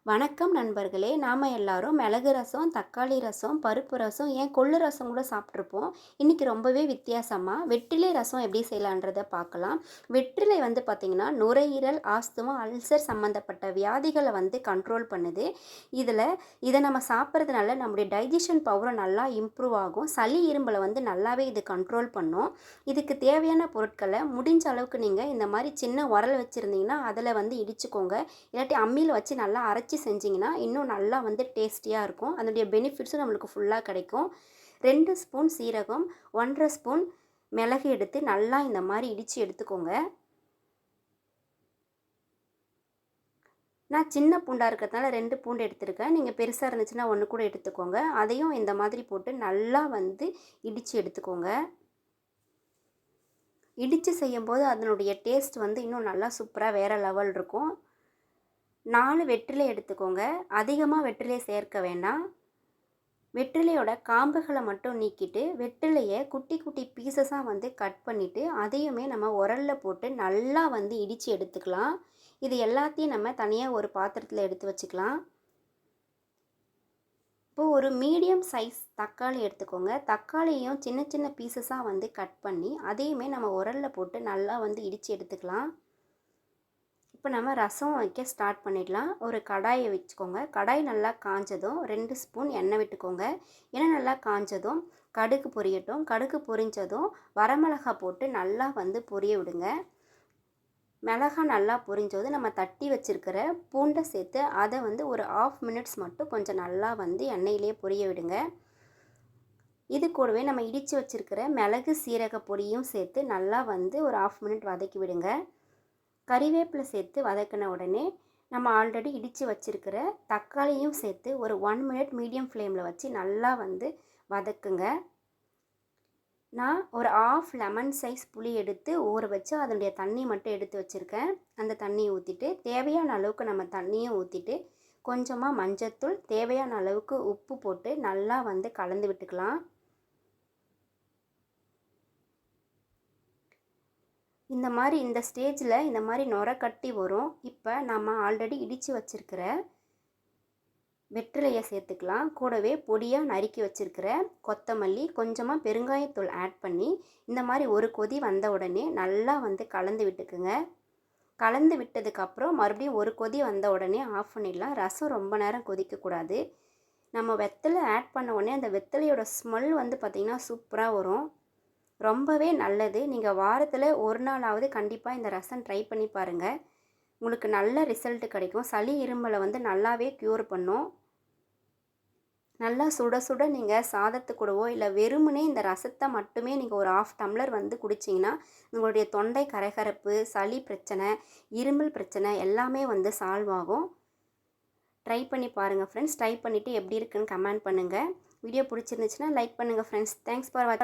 வணக்கம் நண்பர்களே! நாம எல்லாரும் மிளகு ரசம், தக்காளி ரசம், பருப்பு ரசம், ஏன் கொள்ளு ரசம் கூட சாப்பிட்ருப்போம். இன்னைக்கு ரொம்பவே வித்தியாசமா வெற்றிலை ரசம் எப்படி செய்யலான்றத பார்க்கலாம். வெற்றிலை வந்து பார்த்தீங்கன்னா, நுரையீரல், ஆஸ்துமா, அல்சர் சம்மந்தப்பட்ட வியாதிகள வந்து கண்ட்ரோல் பண்ணுது. இதில இத நம்ம சாப்பிட்றதுனால நம்முடைய டைஜஷன் பவரும் நல்லா இம்ப்ரூவ் ஆகும். சளி, இருமல வந்து நல்லாவே இது கண்ட்ரோல் பண்ணும். இதுக்கு தேவையான பொருட்கள முடிஞ்ச அளவுக்கு நீங்க இந்த மாரி சின்ன உரல் வச்சிருந்தீங்கன்னா, அதில வந்து இடிச்சுக்கோங்க. இல்லாட்டி அம்மியில் வச்சு நல்லா அரைச்சி செஞ்சிங்கன்னா இன்னும் நல்லா வந்து டேஸ்டியாக இருக்கும். அதனுடைய பெனிஃபிட்ஸும் நம்மளுக்கு ஃபுல்லாக கிடைக்கும். 2 ஸ்பூன் சீரகம், 1 1/2 ஸ்பூன் மிளகு எடுத்து நல்லா இந்த மாதிரி இடித்து எடுத்துக்கோங்க. நான் சின்ன பூண்டாக இருக்கிறதுனால 2 பூண்டு எடுத்திருக்கேன். நீங்கள் பெருசாக இருந்துச்சுன்னா 1 கூட எடுத்துக்கோங்க. அதையும் இந்த மாதிரி போட்டு நல்லா வந்து இடித்து எடுத்துக்கோங்க. இடித்து செய்யும்போது அதனுடைய டேஸ்ட் வந்து இன்னும் நல்லா சூப்பராக வேறு லெவல் இருக்கும். 4 வெற்றிலை எடுத்துக்கோங்க. அதிகமாக வெற்றிலை சேர்க்க வேண்டாம். வெற்றிலையோட காம்புகளை மட்டும் நீக்கிட்டு வெற்றிலையை குட்டி குட்டி பீசஸாக வந்து கட் பண்ணிவிட்டு அதையுமே நம்ம உரலில் போட்டு நல்லா வந்து இடித்து எடுத்துக்கலாம். இது எல்லாத்தையும் நம்ம தனியாக ஒரு பாத்திரத்தில் எடுத்து வச்சுக்கலாம். இப்போது ஒரு மீடியம் சைஸ் தக்காளி எடுத்துக்கோங்க. தக்காளியும் சின்ன சின்ன பீசஸாக வந்து கட் பண்ணி அதையுமே நம்ம உரலில் போட்டு நல்லா வந்து இடித்து எடுத்துக்கலாம். இப்போ நம்ம ரசம் வைக்க ஸ்டார்ட் பண்ணிடலாம். ஒரு கடாயை வச்சுக்கோங்க. கடாய் நல்லா காஞ்சதும் 2 ஸ்பூன் எண்ணெய் விட்டுக்கோங்க. எண்ணெய் நல்லா காஞ்சதும் கடுகு பொரியட்டும். கடுகு பொரிஞ்சதும் வரமிளகா போட்டு நல்லா வந்து பொரிய விடுங்க. மிளகா நல்லா பொரிஞ்சதும் நம்ம தட்டி வச்சுருக்கிற பூண்டை சேர்த்து அதை வந்து ஒரு 1/2 மினிட்ஸ் மட்டும் கொஞ்சம் நல்லா வந்து எண்ணெயிலே பொரிய விடுங்க. இது கூடவே நம்ம இடித்து வச்சுருக்கிற மிளகு சீரக பொடியும் சேர்த்து நல்லா வந்து ஒரு 1/2 மினிட் வதக்கி விடுங்க. கறிவேப்பிலை சேர்த்து வதக்கின உடனே நம்ம ஆல்ரெடி இடித்து வச்சுருக்கிற தக்காளியும் சேர்த்து ஒரு 1 மினிட் மீடியம் ஃப்ளேமில் வச்சு நல்லா வந்து வதக்குங்க. நான் ஒரு 1/2 லெமன் சைஸ் புளி எடுத்து ஊற வச்சு அதனுடைய தண்ணி மட்டும் எடுத்து வச்சுருக்கேன். அந்த தண்ணியை ஊற்றிட்டு தேவையான அளவுக்கு நம்ம தண்ணியும் ஊற்றிட்டு கொஞ்சமாக மஞ்சத்தூள், தேவையான அளவுக்கு உப்பு போட்டு நல்லா வந்து கலந்து விட்டுக்கலாம். இந்த ஸ்டேஜில் இந்த மாதிரி நுரை கட்டி வரும். இப்போ நம்ம ஆல்ரெடி இடித்து வச்சுருக்கிற வெற்றிலையை சேர்த்துக்கலாம். கூடவே பொடியாக நறுக்கி வச்சுருக்கிற கொத்தமல்லி, கொஞ்சமாக பெருங்காயத்தூள் ஆட் பண்ணி இந்த மாதிரி ஒரு கொதி வந்த உடனே நல்லா வந்து கலந்து விட்டுக்குங்க. கலந்து விட்டதுக்கப்புறம் மறுபடியும் ஒரு கொதி வந்த உடனே ஆஃப் பண்ணிடலாம். ரசம் ரொம்ப நேரம் கொதிக்கக்கூடாது. நம்ம வெத்தலை ஆட் பண்ண உடனே அந்த வெத்தலையோட ஸ்மெல் வந்து பார்த்திங்கன்னா சூப்பராக வரும். ரொம்பவே நல்லது. நீங்கள் வாரத்தில் ஒரு நாளாவது கண்டிப்பாக இந்த ரசம் ட்ரை பண்ணி பாருங்கள். உங்களுக்கு நல்ல ரிசல்ட் கிடைக்கும். சளி இருமலை வந்து நல்லாவே க்யூர் பண்ணும். நல்லா சுட சுட நீங்கள் சாதத்துக்கூடவோ இல்லை வெறுமனே இந்த ரசத்தை மட்டுமே நீங்கள் ஒரு 1/2 டம்ளர் வந்து குடிச்சிங்கன்னா உங்களுடைய தொண்டை கரகரப்பு, சளி பிரச்சனை, இருமல் பிரச்சனை எல்லாமே வந்து சால்வ் ஆகும். ட்ரை பண்ணி பாருங்கள் ஃப்ரெண்ட்ஸ். ட்ரை பண்ணிவிட்டு எப்படி இருக்குன்னு கமெண்ட் பண்ணுங்கள். வீடியோ பிடிச்சிருந்துச்சுன்னா லைக் பண்ணுங்கள் ஃப்ரெண்ட்ஸ். தேங்க்ஸ் ஃபார் வாட்சிங்.